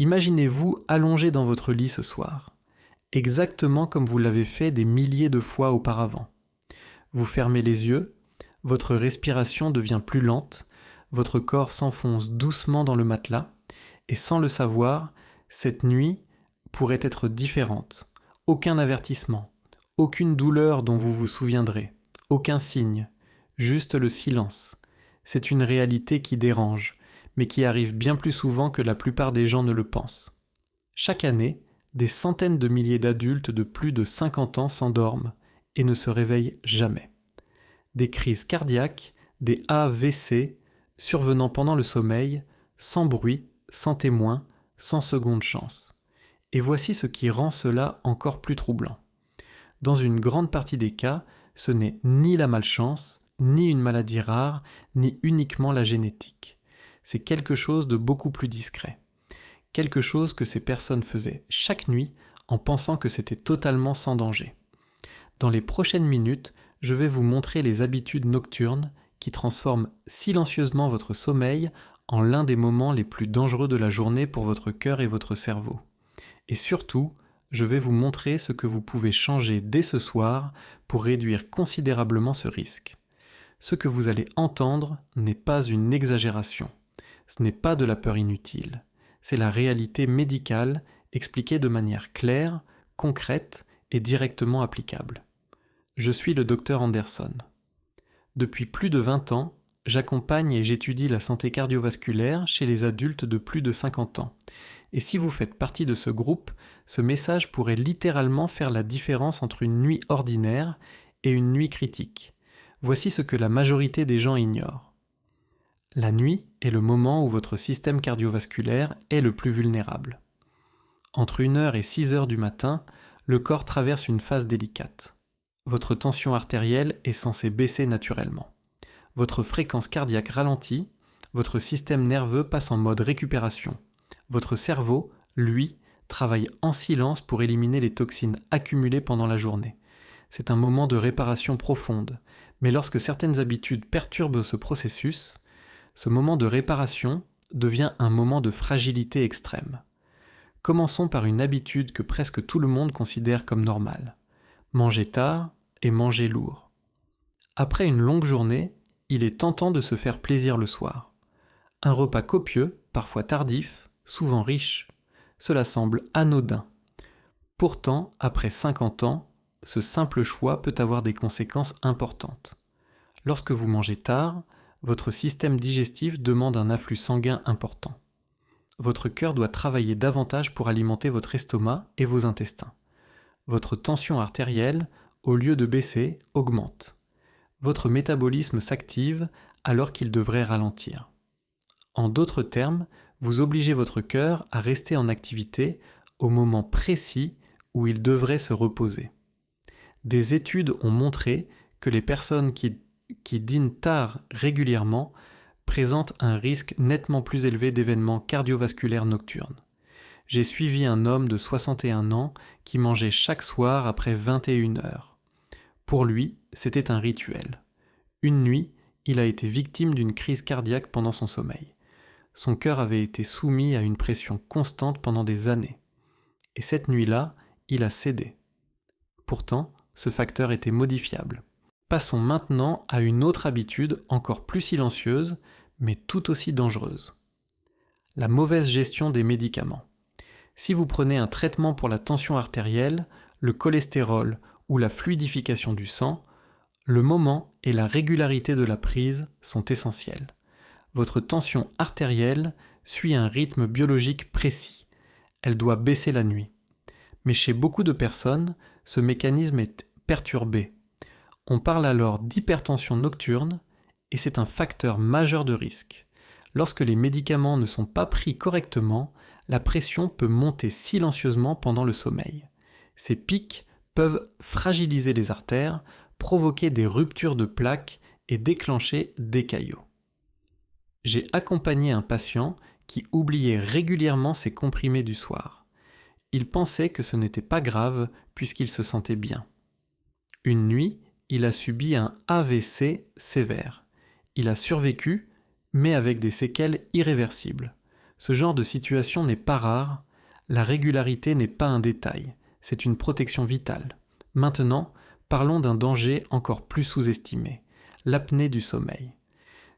Imaginez-vous allongé dans votre lit ce soir, exactement comme vous l'avez fait des milliers de fois auparavant. Vous fermez les yeux, votre respiration devient plus lente, votre corps s'enfonce doucement dans le matelas, et sans le savoir, cette nuit pourrait être différente. Aucun avertissement, aucune douleur dont vous vous souviendrez, aucun signe, juste le silence. C'est une réalité qui dérange, mais qui arrive bien plus souvent que la plupart des gens ne le pensent. Chaque année, des centaines de milliers d'adultes de plus de 50 ans s'endorment et ne se réveillent jamais. Des crises cardiaques, des AVC, survenant pendant le sommeil, sans bruit, sans témoin, sans seconde chance. Et voici ce qui rend cela encore plus troublant. Dans une grande partie des cas, ce n'est ni la malchance, ni une maladie rare, ni uniquement la génétique. C'est quelque chose de beaucoup plus discret. Quelque chose que ces personnes faisaient chaque nuit en pensant que c'était totalement sans danger. Dans les prochaines minutes, je vais vous montrer les habitudes nocturnes qui transforment silencieusement votre sommeil en l'un des moments les plus dangereux de la journée pour votre cœur et votre cerveau. Et surtout, je vais vous montrer ce que vous pouvez changer dès ce soir pour réduire considérablement ce risque. Ce que vous allez entendre n'est pas une exagération. Ce n'est pas de la peur inutile. C'est la réalité médicale expliquée de manière claire, concrète et directement applicable. Je suis le docteur Anderson. Depuis plus de 20 ans, j'accompagne et j'étudie la santé cardiovasculaire chez les adultes de plus de 50 ans. Et si vous faites partie de ce groupe, ce message pourrait littéralement faire la différence entre une nuit ordinaire et une nuit critique. Voici ce que la majorité des gens ignorent. La nuit est le moment où votre système cardiovasculaire est le plus vulnérable. Entre 1h et 6h du matin, le corps traverse une phase délicate. Votre tension artérielle est censée baisser naturellement. Votre fréquence cardiaque ralentit, votre système nerveux passe en mode récupération. Votre cerveau, lui, travaille en silence pour éliminer les toxines accumulées pendant la journée. C'est un moment de réparation profonde, mais lorsque certaines habitudes perturbent ce processus, ce moment de réparation devient un moment de fragilité extrême. Commençons par une habitude que presque tout le monde considère comme normale. Manger tard et manger lourd. Après une longue journée, il est tentant de se faire plaisir le soir. Un repas copieux, parfois tardif, souvent riche. Cela semble anodin. Pourtant, après 50 ans, ce simple choix peut avoir des conséquences importantes. Lorsque vous mangez tard, votre système digestif demande un afflux sanguin important. Votre cœur doit travailler davantage pour alimenter votre estomac et vos intestins. Votre tension artérielle, au lieu de baisser, augmente. Votre métabolisme s'active alors qu'il devrait ralentir. En d'autres termes, vous obligez votre cœur à rester en activité au moment précis où il devrait se reposer. Des études ont montré que les personnes qui dînent tard régulièrement présentent un risque nettement plus élevé d'événements cardiovasculaires nocturnes. J'ai suivi un homme de 61 ans qui mangeait chaque soir après 21 heures. Pour lui, c'était un rituel. Une nuit, il a été victime d'une crise cardiaque pendant son sommeil. Son cœur avait été soumis à une pression constante pendant des années. Et cette nuit-là, il a cédé. Pourtant, ce facteur était modifiable. Passons maintenant à une autre habitude encore plus silencieuse, mais tout aussi dangereuse. La mauvaise gestion des médicaments. Si vous prenez un traitement pour la tension artérielle, le cholestérol ou la fluidification du sang, le moment et la régularité de la prise sont essentiels. Votre tension artérielle suit un rythme biologique précis. Elle doit baisser la nuit. Mais chez beaucoup de personnes, ce mécanisme est perturbé. On parle alors d'hypertension nocturne et c'est un facteur majeur de risque. Lorsque les médicaments ne sont pas pris correctement, la pression peut monter silencieusement pendant le sommeil. Ces pics peuvent fragiliser les artères, provoquer des ruptures de plaques et déclencher des caillots. J'ai accompagné un patient qui oubliait régulièrement ses comprimés du soir. Il pensait que ce n'était pas grave puisqu'il se sentait bien. Une nuit, il a subi un AVC sévère. Il a survécu, mais avec des séquelles irréversibles. Ce genre de situation n'est pas rare, la régularité n'est pas un détail, c'est une protection vitale. Maintenant, parlons d'un danger encore plus sous-estimé, l'apnée du sommeil.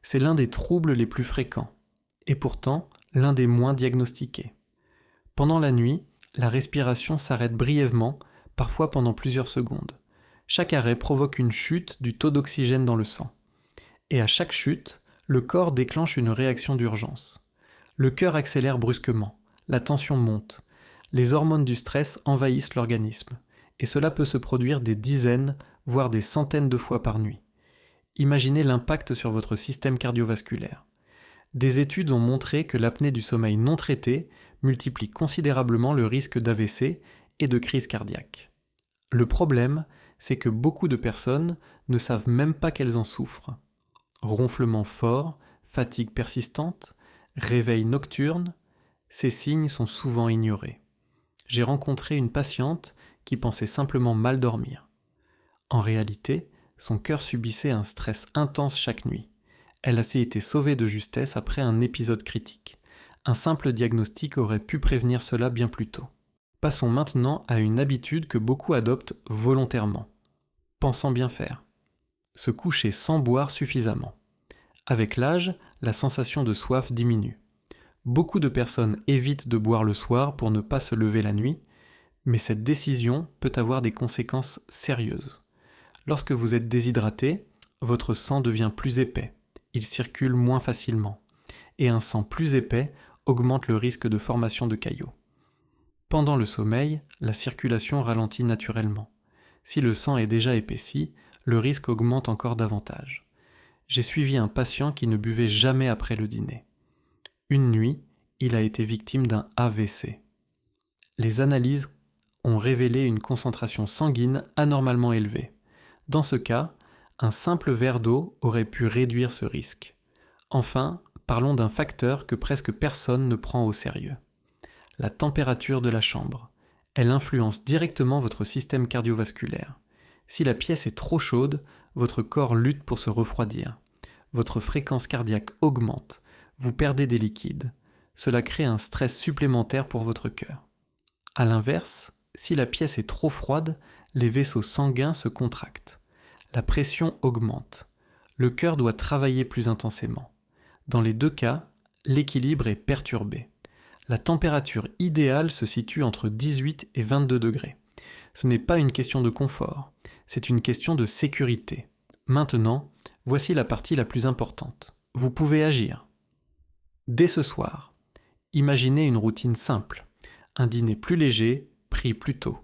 C'est l'un des troubles les plus fréquents, et pourtant l'un des moins diagnostiqués. Pendant la nuit, la respiration s'arrête brièvement, parfois pendant plusieurs secondes. Chaque arrêt provoque une chute du taux d'oxygène dans le sang. Et à chaque chute, le corps déclenche une réaction d'urgence. Le cœur accélère brusquement, la tension monte, les hormones du stress envahissent l'organisme, et cela peut se produire des dizaines, voire des centaines de fois par nuit. Imaginez l'impact sur votre système cardiovasculaire. Des études ont montré que l'apnée du sommeil non traitée multiplie considérablement le risque d'AVC et de crise cardiaque. Le problème, c'est que beaucoup de personnes ne savent même pas qu'elles en souffrent. Ronflements forts, fatigue persistante, réveil nocturne, ces signes sont souvent ignorés. J'ai rencontré une patiente qui pensait simplement mal dormir. En réalité, son cœur subissait un stress intense chaque nuit. Elle a été sauvée de justesse après un épisode critique. Un simple diagnostic aurait pu prévenir cela bien plus tôt. Passons maintenant à une habitude que beaucoup adoptent volontairement, pensant bien faire. Se coucher sans boire suffisamment. Avec l'âge, la sensation de soif diminue. Beaucoup de personnes évitent de boire le soir pour ne pas se lever la nuit, mais cette décision peut avoir des conséquences sérieuses. Lorsque vous êtes déshydraté, votre sang devient plus épais, il circule moins facilement, et un sang plus épais augmente le risque de formation de caillots. Pendant le sommeil, la circulation ralentit naturellement. Si le sang est déjà épaissi, le risque augmente encore davantage. J'ai suivi un patient qui ne buvait jamais après le dîner. Une nuit, il a été victime d'un AVC. Les analyses ont révélé une concentration sanguine anormalement élevée. Dans ce cas, un simple verre d'eau aurait pu réduire ce risque. Enfin, parlons d'un facteur que presque personne ne prend au sérieux. La température de la chambre. Elle influence directement votre système cardiovasculaire. Si la pièce est trop chaude, votre corps lutte pour se refroidir. Votre fréquence cardiaque augmente, vous perdez des liquides. Cela crée un stress supplémentaire pour votre cœur. A l'inverse, si la pièce est trop froide, les vaisseaux sanguins se contractent. La pression augmente. Le cœur doit travailler plus intensément. Dans les deux cas, l'équilibre est perturbé. La température idéale se situe entre 18 et 22 degrés. Ce n'est pas une question de confort, c'est une question de sécurité. Maintenant, voici la partie la plus importante. Vous pouvez agir. Dès ce soir, imaginez une routine simple. Un dîner plus léger, pris plus tôt.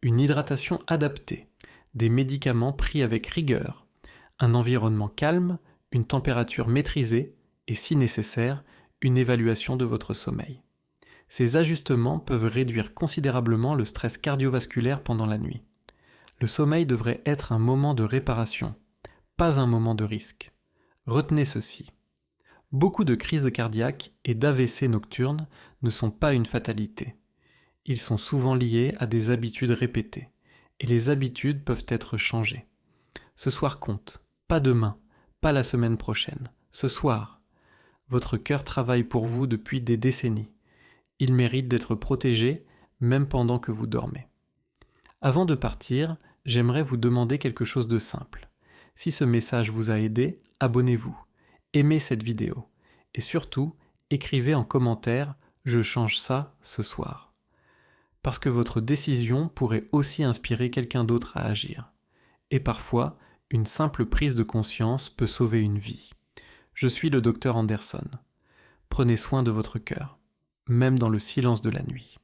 Une hydratation adaptée. Des médicaments pris avec rigueur. Un environnement calme, une température maîtrisée et, si nécessaire, une évaluation de votre sommeil. Ces ajustements peuvent réduire considérablement le stress cardiovasculaire pendant la nuit. Le sommeil devrait être un moment de réparation, pas un moment de risque. Retenez ceci. Beaucoup de crises cardiaques et d'AVC nocturnes ne sont pas une fatalité. Ils sont souvent liés à des habitudes répétées, et les habitudes peuvent être changées. Ce soir compte, pas demain, pas la semaine prochaine, ce soir. Votre cœur travaille pour vous depuis des décennies. Il mérite d'être protégé, même pendant que vous dormez. Avant de partir, j'aimerais vous demander quelque chose de simple. Si ce message vous a aidé, abonnez-vous, aimez cette vidéo, et surtout, écrivez en commentaire « Je change ça ce soir ». Parce que votre décision pourrait aussi inspirer quelqu'un d'autre à agir. Et parfois, une simple prise de conscience peut sauver une vie. Je suis le Dr Anderson. Prenez soin de votre cœur, même dans le silence de la nuit.